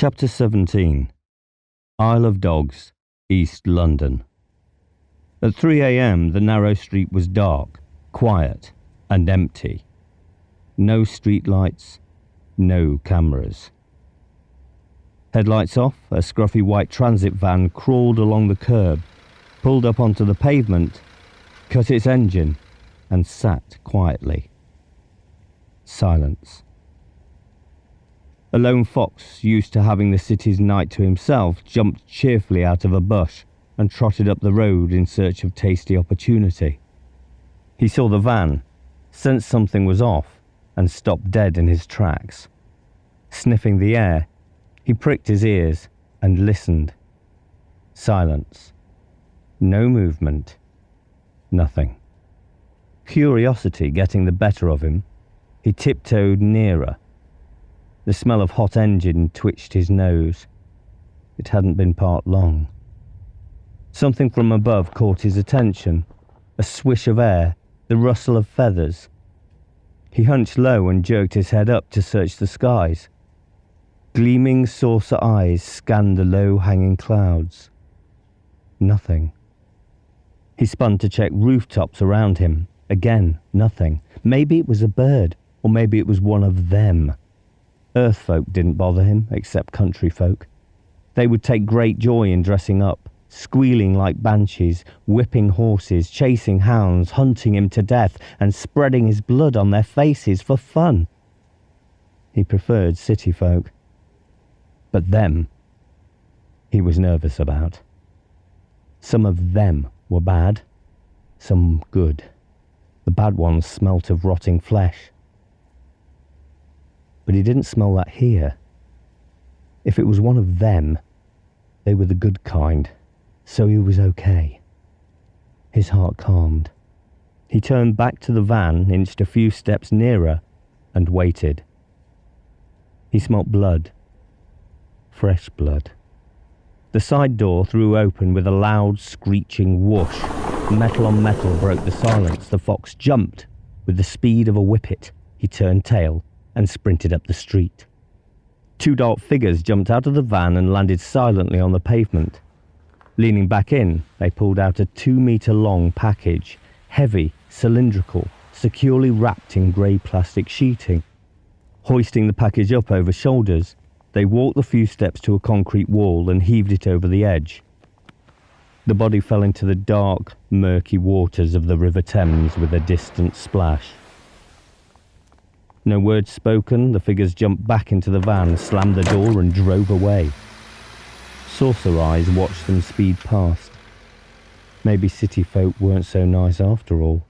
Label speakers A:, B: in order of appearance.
A: Chapter 17. Isle of Dogs, East London. At 3 a.m. the narrow street was dark, quiet and empty. No street lights, no cameras. Headlights off, a scruffy white transit van crawled along the curb, pulled up onto the pavement, cut its engine and sat quietly. Silence. A lone fox, used to having the city's night to himself, jumped cheerfully out of a bush and trotted up the road in search of tasty opportunity. He saw the van, sensed something was off, and stopped dead in his tracks. Sniffing the air, he pricked his ears and listened. Silence. No movement. Nothing. Curiosity getting the better of him, he tiptoed nearer. The smell of hot engine twitched his nose. It hadn't been parked long. Something from above caught his attention. A swish of air, the rustle of feathers. He hunched low and jerked his head up to search the skies. Gleaming saucer eyes scanned the low-hanging clouds. Nothing. He spun to check rooftops around him. Again, nothing. Maybe it was a bird, or maybe it was one of them. Earthfolk didn't bother him, except country folk. They would take great joy in dressing up, squealing like banshees, whipping horses, chasing hounds, hunting him to death, and spreading his blood on their faces for fun. He preferred city folk. But them, he was nervous about. Some of them were bad, some good. The bad ones smelt of rotting flesh. But he didn't smell that here. If it was one of them, they were the good kind, so he was okay. His heart calmed. He turned back to the van, inched a few steps nearer, and waited. He smelt blood. Fresh blood. The side door threw open with a loud, screeching whoosh. Metal on metal broke the silence. The fox jumped. With the speed of a whippet, he turned tail and sprinted up the street. Two dark figures jumped out of the van and landed silently on the pavement. Leaning back in, they pulled out a 2-meter-long package, heavy, cylindrical, securely wrapped in grey plastic sheeting. Hoisting the package up over shoulders, they walked the few steps to a concrete wall and heaved it over the edge. The body fell into the dark, murky waters of the River Thames with a distant splash. No words spoken, the figures jumped back into the van, slammed the door and drove away. Saucer eyes watched them speed past. Maybe city folk weren't so nice after all.